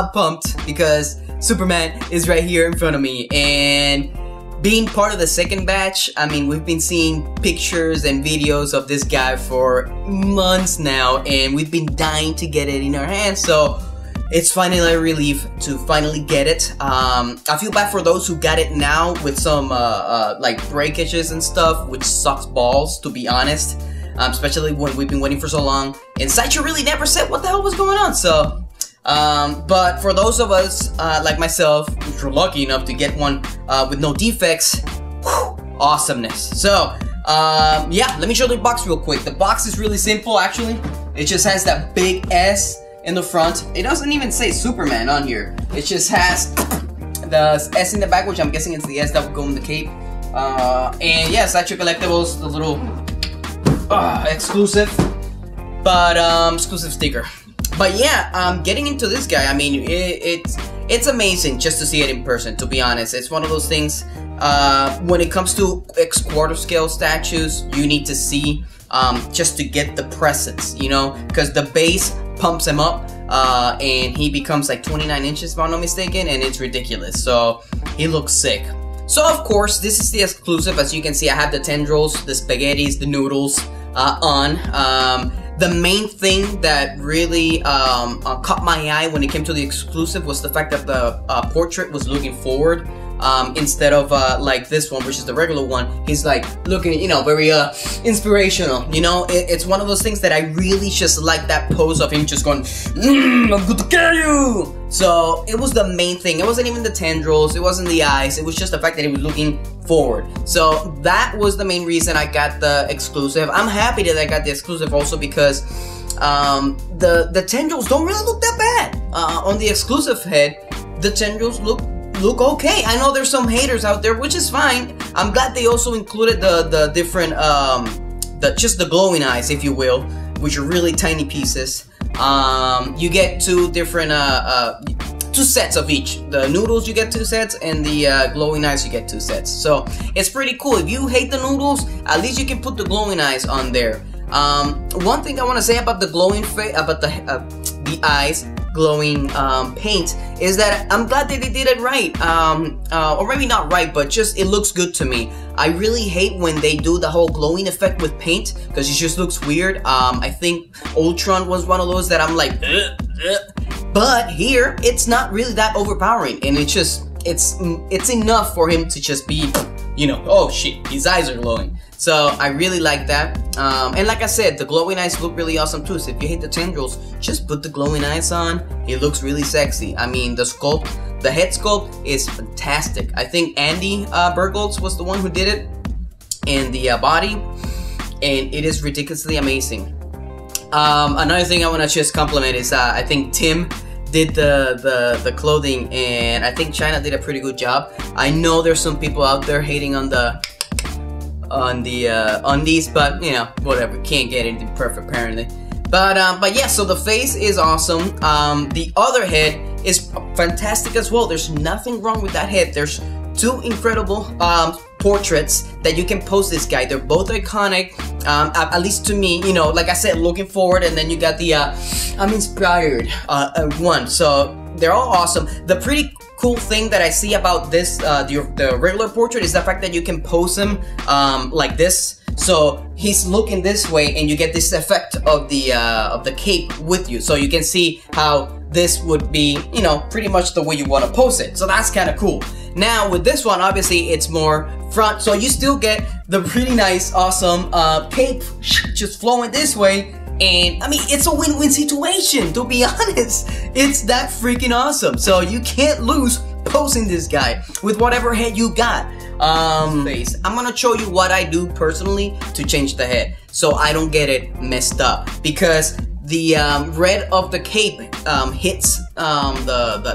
pumped because Superman is right here in front of me, and being part of the second batch, I mean, we've been seeing pictures and videos of this guy for months now, and we've been dying to get it in our hands, so it's finally a relief to finally get it. I feel bad for those who got it now with some like breakages and stuff, which sucks balls, to be honest, especially when we've been waiting for so long, and Sideshow really never said what the hell was going on, so but for those of us like myself, which were lucky enough to get one with no defects, whew, awesomeness. So yeah, let me show the box real quick. The box is really simple, actually. It just has that big S in the front. It doesn't even say Superman on here. It just has the S in the back, which I'm guessing is the S that would go in the cape. And yeah, Sideshow Collectibles, the little exclusive, but exclusive sticker. But yeah, getting into this guy, I mean, it's amazing just to see it in person, to be honest. It's one of those things, when it comes to X-quarter scale statues, you need to see, just to get the presence, you know? Because the base pumps him up, and he becomes like 29 inches, if I'm not mistaken, and it's ridiculous. So, he looks sick. So, of course, this is the exclusive. As you can see, I have the tendrils, the spaghettis, the noodles, on. The main thing that really caught my eye when it came to the exclusive was the fact that the portrait was looking forward, instead of like this one, which is the regular one. He's like looking, you know, very inspirational, you know. It's one of those things that I really just like, that pose of him just going, I'm going to kill you. So it was the main thing. It wasn't even the tendrils, it wasn't the eyes, it was just the fact that he was looking forward. So that was the main reason I got the exclusive. I'm happy that I got the exclusive also because the tendrils don't really look that bad. On the exclusive head, the tendrils look okay. I know there's some haters out there, which is fine. I'm glad they also included the different just the glowing eyes, if you will, which are really tiny pieces. You get two different two sets of each. The noodles, you get two sets, and the glowing eyes, you get two sets. So it's pretty cool. If you hate the noodles, at least you can put the glowing eyes on there. One thing I want to say about the glowing about the eyes glowing paint is that I'm glad that they did it right, or maybe not right, but just it looks good to me. I really hate when they do the whole glowing effect with paint because it just looks weird. I think Ultron was one of those that I'm like, but here it's not really that overpowering, and it's enough for him to just be, you know, oh shit, his eyes are glowing. So I really like that, and like I said, the glowing eyes look really awesome too. So if you hate the tendrils, just put the glowing eyes on. It looks really sexy. I mean, the sculpt, the head sculpt is fantastic. I think Andy Burgolds was the one who did it, and the body, and it is ridiculously amazing. Another thing I want to just compliment is I think Tim did the clothing, and I think China did a pretty good job. I know there's some people out there hating on the undies, but you know, whatever, can't get anything perfect apparently. But yeah, so the face is awesome. The other head is fantastic as well. There's nothing wrong with that head. There's two incredible portraits that you can pose this guy. They're both iconic, at least to me, you know, like I said, looking forward, and then you got the I'm inspired one. So they're all awesome. The pretty cool thing that I see about this, the regular portrait, is the fact that you can pose him like this. So he's looking this way, and you get this effect of the cape with you. So you can see how this would be, you know, pretty much the way you want to pose it. So that's kind of cool. Now with this one, obviously it's more front, so you still get the pretty nice, awesome cape just flowing this way. And I mean, it's a win-win situation, to be honest. It's that freaking awesome. So you can't lose posing this guy with whatever head you got. Face. I'm gonna show you what I do personally to change the head so I don't get it messed up, because the red of the cape hits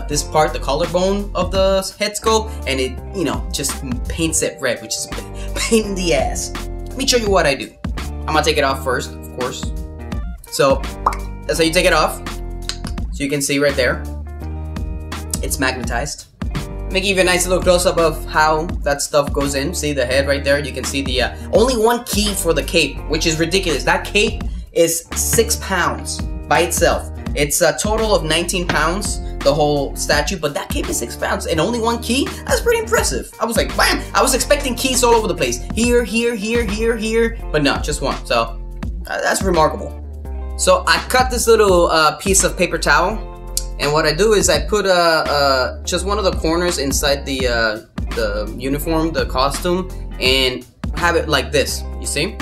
this part, the collarbone of the head sculpt, and it, you know, just paints it red, which is a pain in the ass. Let me show you what I do. I'm gonna take it off first, of course. So that's how you take it off. So you can see right there, it's magnetized. Make even a nice little close-up of how that stuff goes in. See the head right there? You can see the only one key for the cape, which is ridiculous. That cape is 6 pounds by itself. It's a total of 19 pounds. the whole statue. But that cape is 6 pounds and only 1 key. That's pretty impressive. I was like, bam! I was expecting keys all over the place. Here, here, here, here, here, but no, just 1. So that's remarkable. So I cut this little piece of paper towel, and what I do is I put just one of the corners inside the uniform, the costume, and have it like this. You see?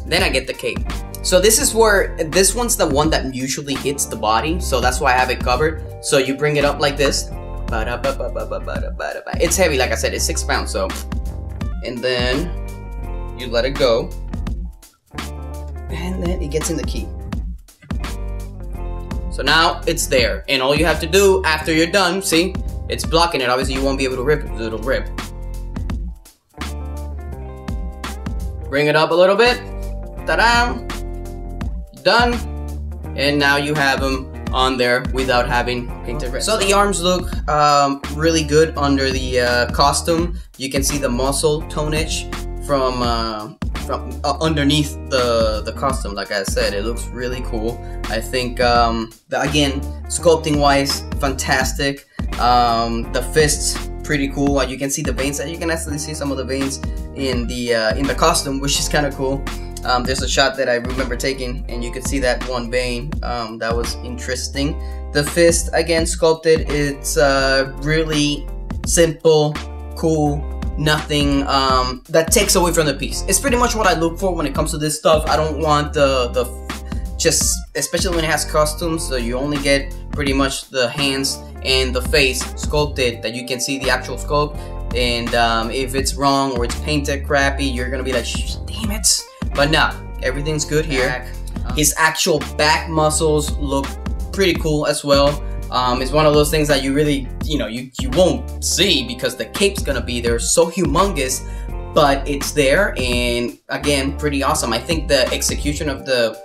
Then I get the cape. So this is where, this one's the one that usually hits the body, so that's why I have it covered. So you bring it up like this. It's heavy, like I said, it's 6 pounds, so. And then you let it go. And then it gets in the key. So now it's there, and all you have to do after you're done, see, it's blocking it. Obviously you won't be able to rip it, it'll rip. Bring it up a little bit. Ta-da! Done. And now you have them on there without having painted red. So the arms look really good under the costume. You can see the muscle tonage from underneath the costume. Like I said, it looks really cool. I think again, sculpting wise, fantastic. The fists, pretty cool. You can see the veins, and you can actually see some of the veins in the costume, which is kind of cool. There's a shot that I remember taking, and you could see that one vein. That was interesting. The fist, again, sculpted. It's really simple, cool, nothing that takes away from the piece. It's pretty much what I look for when it comes to this stuff. I don't want just, especially when it has costumes, so you only get pretty much the hands and the face sculpted, that you can see the actual sculpt. And if it's wrong or it's painted crappy, you're gonna be like, damn it. But no, everything's good here. His actual back muscles look pretty cool as well. It's one of those things that you really, you won't see because the cape's gonna be there, so humongous, but it's there, and again, pretty awesome. I think the execution of the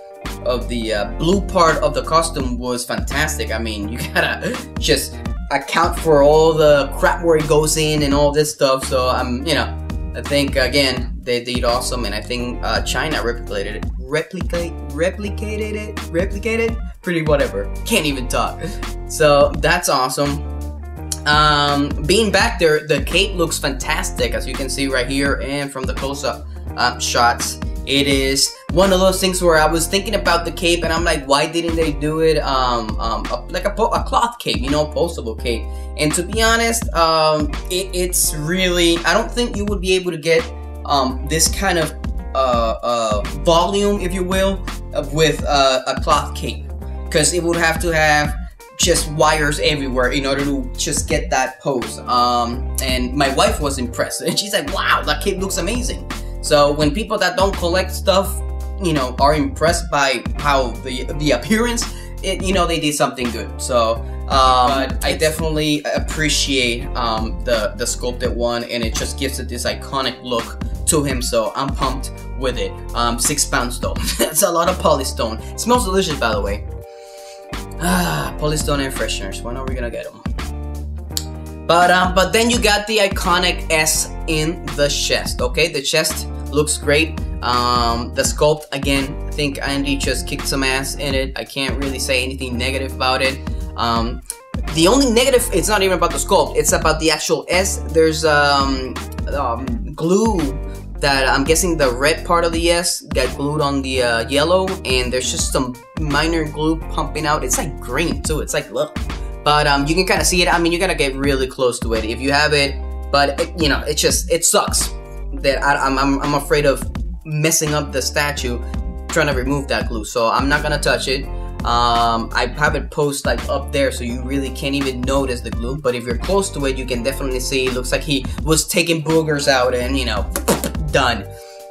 blue part of the costume was fantastic. I mean, you gotta just account for all the crap where it goes in and all this stuff. So I think again they did awesome, and I think China replicated it, pretty whatever. Can't even talk. So that's awesome. Being back there, the cape looks fantastic, as you can see right here, and from the close-up shots. It is one of those things where I was thinking about the cape, and I'm like, why didn't they do it like a cloth cape, postable cape? And to be honest, it's really, I don't think you would be able to get this kind of volume, if you will, with a cloth cape, because it would have to have just wires everywhere in order to just get that pose. And my wife was impressed, and she's like, wow, that cape looks amazing. So when people that don't collect stuff, are impressed by how the appearance, they did something good. So, but I definitely appreciate the sculpted one, and it just gives it this iconic look to him. So I'm pumped with it. 6 pounds though. That's a lot of polystone. It smells delicious, by the way. Polystone air fresheners. When are we gonna get them? But then you got the iconic S in the chest. Okay, the chest looks great. The sculpt, again, I think Andy just kicked some ass in it. I can't really say anything negative about it. The only negative, it's not even about the sculpt, it's about the actual S. There's glue that I'm guessing the red part of the S got glued on the yellow, and there's just some minor glue pumping out. It's like green too. It's like, look. But you can kind of see it. I mean, you gotta get really close to it if you have it. But it sucks that I'm afraid of messing up the statue trying to remove that glue. So I'm not gonna touch it. I have it posed like up there, so you really can't even notice the glue. But if you're close to it, you can definitely see. It looks like he was taking boogers out, and done.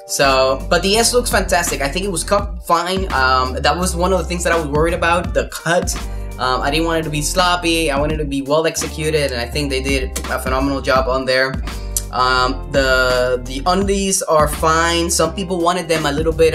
So, but the S looks fantastic. I think it was cut fine. That was one of the things that I was worried about, the cut. I didn't want it to be sloppy. I wanted it to be well executed, and I think they did a phenomenal job on there. The undies are fine. Some people wanted them a little bit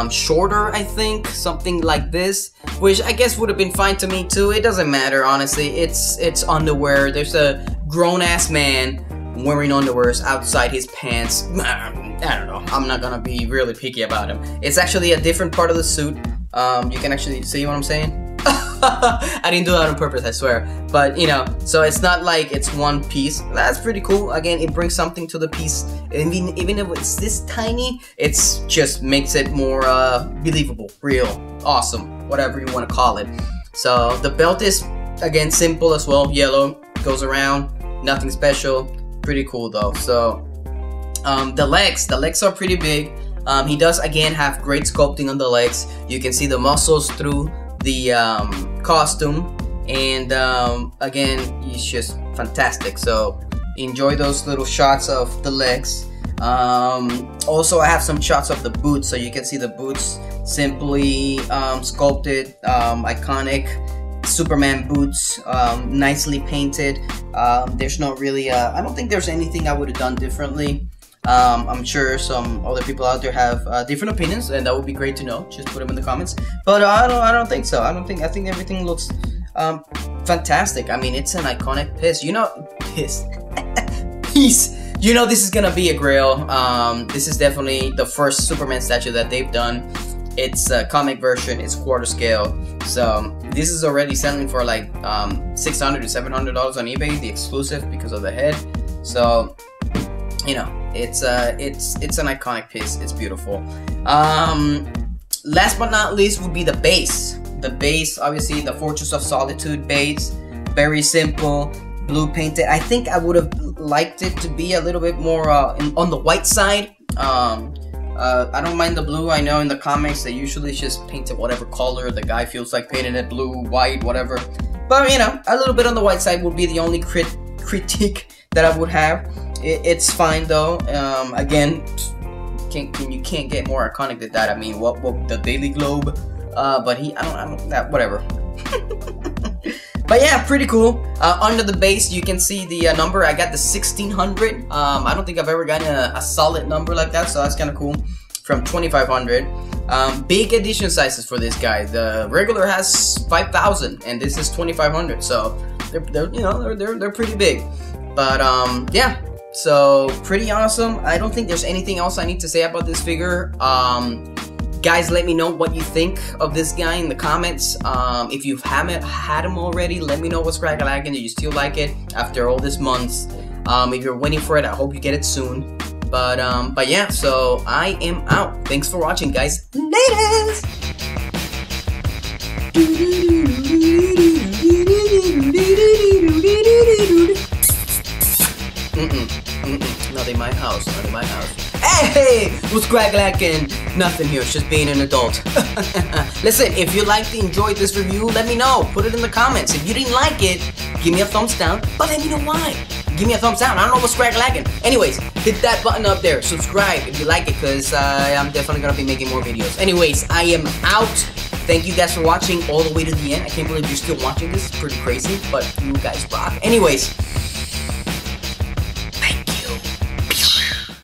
shorter, I think, something like this, which I guess would have been fine to me too. It doesn't matter, honestly. It's underwear. There's a grown-ass man wearing underwears outside his pants. I don't know. I'm not gonna be really picky about him. It's actually a different part of the suit. You can actually see what I'm saying. I didn't do that on purpose, I swear. But you know, so it's not like it's one piece. That's pretty cool. Again, it brings something to the piece. Even if it's this tiny, it's just makes it more believable, real, awesome, whatever you want to call it. So the belt is, again, simple as well. Yellow, goes around, nothing special. Pretty cool though. So the legs are pretty big. He does again have great sculpting on the legs. You can see the muscles through the costume, and again, he's just fantastic. So enjoy those little shots of the legs. Also, I have some shots of the boots, so you can see the boots simply sculpted, iconic Superman boots, nicely painted. There's not really I don't think there's anything I would have done differently. I'm sure some other people out there have different opinions, and that would be great to know. Just put them in the comments. But I don't think so. I think everything looks fantastic. I mean, it's an iconic piece. You know, piece. You know, this is gonna be a grail. This is definitely the first Superman statue that they've done. It's a comic version. It's quarter scale. So this is already selling for like $600 to $700 on eBay. The exclusive because of the head. So you know, it's an iconic piece. It's beautiful. Last but not least would be the base. The base, obviously, the Fortress of Solitude base. Very simple, blue painted. I think I would have liked it to be a little bit more on the white side. I don't mind the blue. I know in the comics they usually just paint it whatever color the guy feels like painting it, blue, white, whatever. But you know, a little bit on the white side would be the only critique that I would have. It's fine though. Again, you can't get more iconic than that. I mean, what the Daily Globe? But I don't that whatever. But yeah, pretty cool. Under the base, you can see the number. I got the 1600. I don't think I've ever gotten a solid number like that, so that's kind of cool. From 2500. Big edition sizes for this guy. The regular has 5000, and this is 2500. So they're pretty big. But yeah. So pretty awesome. I don't think there's anything else I need to say about this figure. Guys, let me know what you think of this guy in the comments. If you haven't had him already, let me know what's crackalackin'. Do you still like it after all these months? If you're waiting for it, I hope you get it soon. But yeah, so I am out. Thanks for watching, guys. Laters! Not in my house, not in my house. Hey, what's crackalackin'? Nothing here, it's just being an adult. Listen, if you liked and enjoyed this review, let me know. Put it in the comments. If you didn't like it, give me a thumbs down, but let me know why. Give me a thumbs down. I don't know what's crackalackin'. Anyways, hit that button up there. Subscribe if you like it, because I'm definitely gonna be making more videos. Anyways, I am out. Thank you guys for watching all the way to the end. I can't believe you're still watching this. It's pretty crazy, but you guys rock. Anyways,